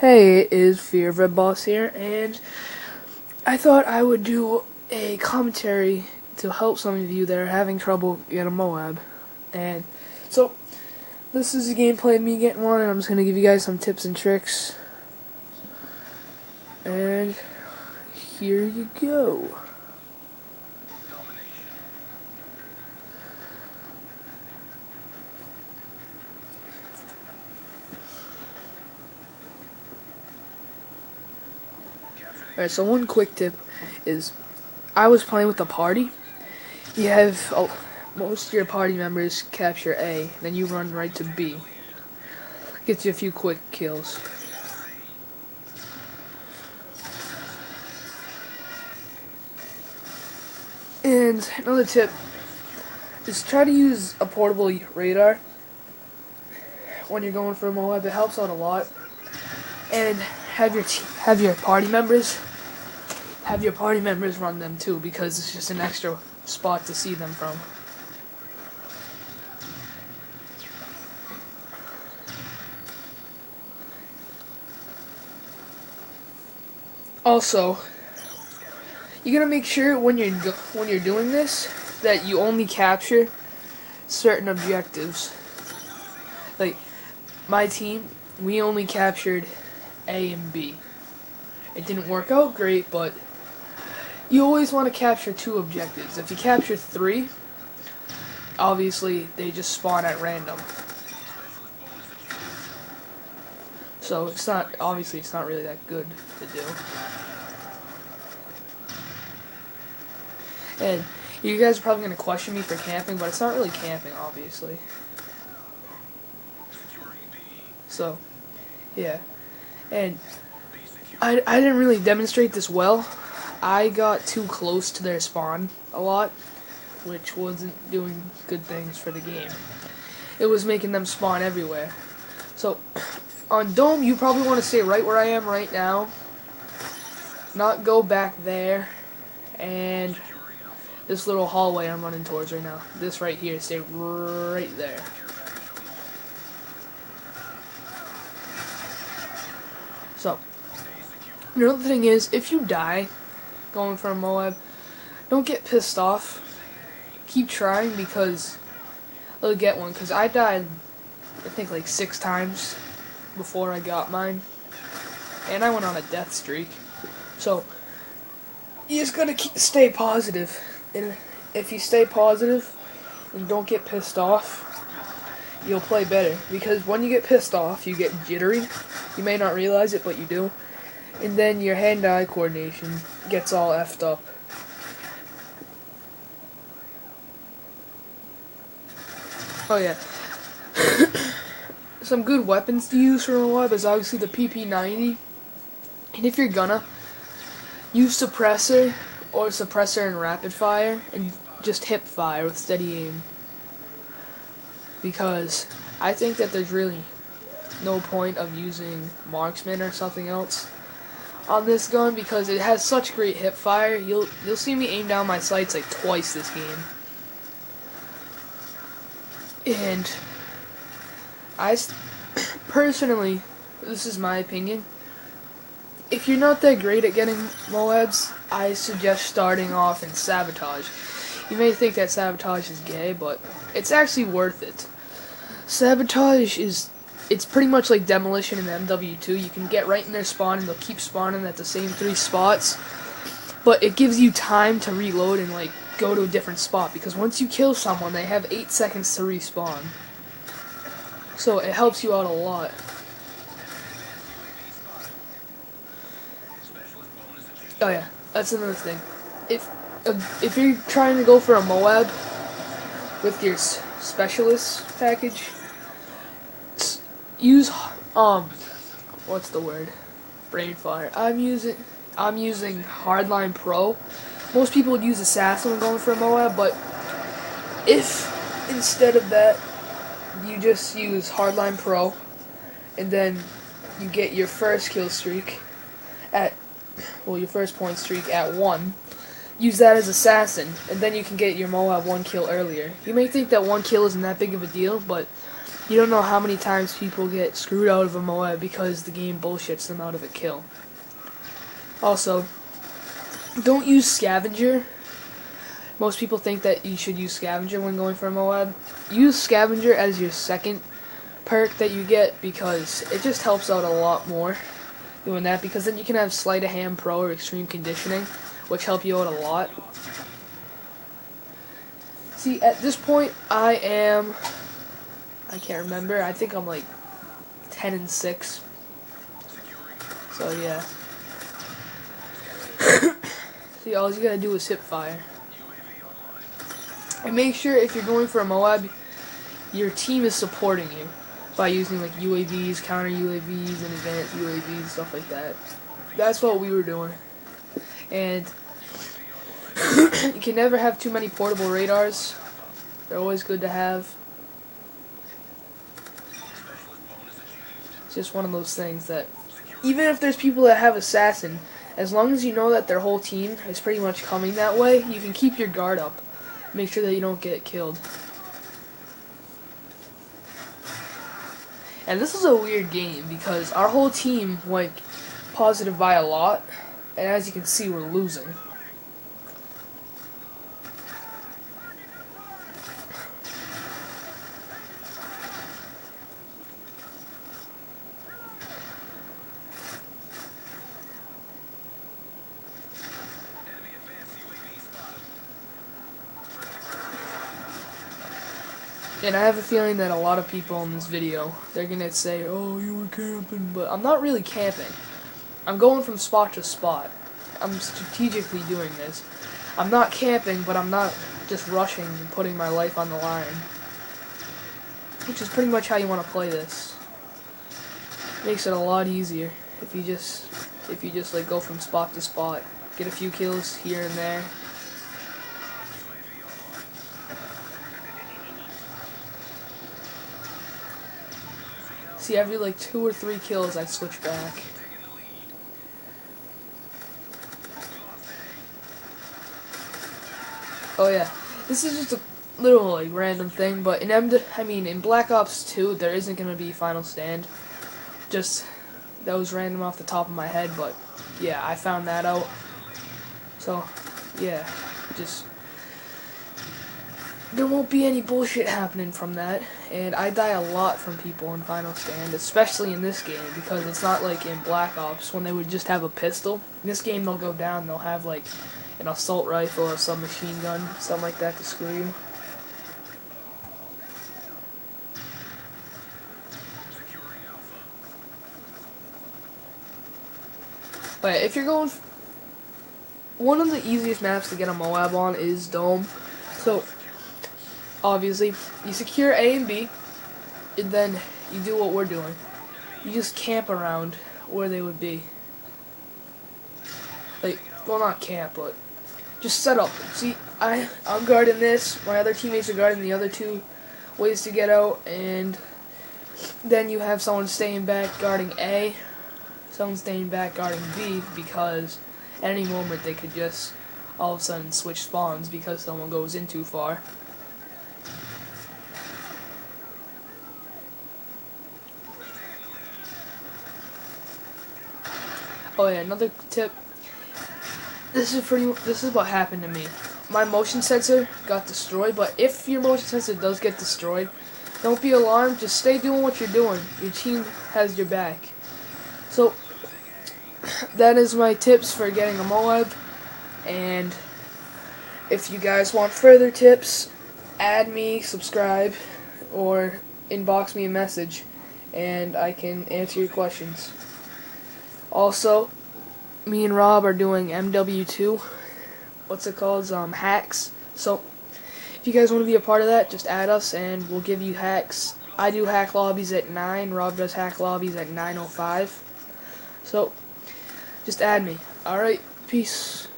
Hey, it is Fear of Red Boss here, and I thought I would do a commentary to help some of you that are having trouble getting a Moab. And so, this is a gameplay of me getting one, and I'm just going to give you guys some tips and tricks. And here you go. Alright, so one quick tip is, I was playing with a party. You have most of your party members capture A, then you run right to B. Gets you a few quick kills. And another tip is try to use a portable radar when you're going for a Moab. It helps out a lot. And have your party members run them too, because it's just an extra spot to see them from. Also, you gotta make sure when you're doing this that you only capture certain objectives. Like my team, we only captured A and B. It didn't work out great, but you always want to capture 2 objectives. If you capture 3, obviously they just spawn at random. So it's not really that good to do. And you guys are probably going to question me for camping, but it's not really camping, obviously. So, yeah. And I didn't really demonstrate this well. I got too close to their spawn a lot, which wasn't doing good things for the game. It was making them spawn everywhere. So, on Dome, you probably want to stay right where I am right now. Not go back there. And this little hallway I'm running towards right now. This right here, stay right there. So, another thing is, if you die going for a Moab, don't get pissed off. Keep trying, because you'll get one. Because I died, I think, like 6 times before I got mine. And I went on a death streak. So, you just gotta stay positive. And if you stay positive and don't get pissed off, you'll play better. Because when you get pissed off, you get jittery. You may not realize it, but you do. And then your hand-eye coordination gets all effed up. Oh yeah. Some good weapons to use for a Moab is obviously the PP90. And if you're gonna, use suppressor or suppressor and rapid fire, and just hip fire with steady aim. Because I think that there's really no point of using marksman or something else on this gun, because it has such great hip fire. You'll see me aim down my sights like twice this game. And I personally, this is my opinion, if you're not that great at getting Moabs, I suggest starting off in Sabotage. You may think that Sabotage is gay, but it's actually worth it. Sabotage it's pretty much like Demolition in MW2. You can get right in their spawn and they'll keep spawning at the same 3 spots. But it gives you time to reload and like go to a different spot, because once you kill someone, they have 8 seconds to respawn. So it helps you out a lot. Oh yeah, that's another thing. If you're trying to go for a Moab with your specialist package, use what's the word? Brain fire. I'm using Hardline Pro. Most people would use Assassin when going for a Moab, but if instead of that you just use Hardline Pro, and then you get your first kill streak your first point streak at 1, use that as Assassin, and then you can get your Moab 1 kill earlier. You may think that 1 kill isn't that big of a deal, but You don't know how many times people get screwed out of a Moab because the game bullshits them out of a kill. Also, don't use Scavenger. Most people think that you should use Scavenger when going for a Moab. Use Scavenger as your second perk that you get because it just helps out a lot more doing that, because then you can have Sleight of Hand Pro or Extreme Conditioning, which help you out a lot. See, at this point, I can't remember, I think I'm like 10-6. So yeah. See, all you gotta do is hip fire. And make sure if you're going for a Moab, your team is supporting you by using like UAVs, counter UAVs, and advanced UAVs, stuff like that. That's what we were doing. And you can never have too many portable radars. They're always good to have. It's just one of those things that even if there's people that have assassin, as long as you know that their whole team is pretty much coming that way, you can keep your guard up. Make sure that you don't get killed. And this is a weird game because our whole team went positive by a lot, and as you can see, we're losing. And I have a feeling that a lot of people in this video, they're gonna say, oh, you were camping, but I'm not really camping. I'm going from spot to spot. I'm strategically doing this. I'm not camping, but I'm not just rushing and putting my life on the line. Which is pretty much how you want to play this. Makes it a lot easier if you just like go from spot to spot. Get a few kills here and there. See, every like 2 or 3 kills, I switch back. Oh yeah, this is just a little like random thing, but in Black Ops 2, there isn't gonna be Final Stand. Just that was random off the top of my head, but yeah, I found that out. So yeah, just there won't be any bullshit happening from that, and I die a lot from people in Final Stand, especially in this game, because it's not like in Black Ops when they would just have a pistol. In this game they'll go down, they'll have like an assault rifle or some machine gun, something like that to screw you. But if you're going, one of the easiest maps to get a Moab on is Dome. So obviously, you secure A and B, and then you do what we're doing. You just camp around where they would be. Like, well, not camp, but just set up. See, I'm guarding this, my other teammates are guarding the other 2 ways to get out, and then you have someone staying back guarding A, someone staying back guarding B, because at any moment they could just all of a sudden switch spawns because someone goes in too far. Oh yeah, another tip. This is what happened to me. My motion sensor got destroyed, but if your motion sensor does get destroyed, don't be alarmed. Just stay doing what you're doing. Your team has your back. So that is my tips for getting a Moab. And if you guys want further tips, add me, subscribe, or inbox me a message, and I can answer your questions. Also, me and Rob are doing Mw3 what's it called? Hacks. So if you guys want to be a part of that, just add us and we'll give you hacks. I do hack lobbies at 9. Rob does hack lobbies at 9:05. So just add me. Alright, peace.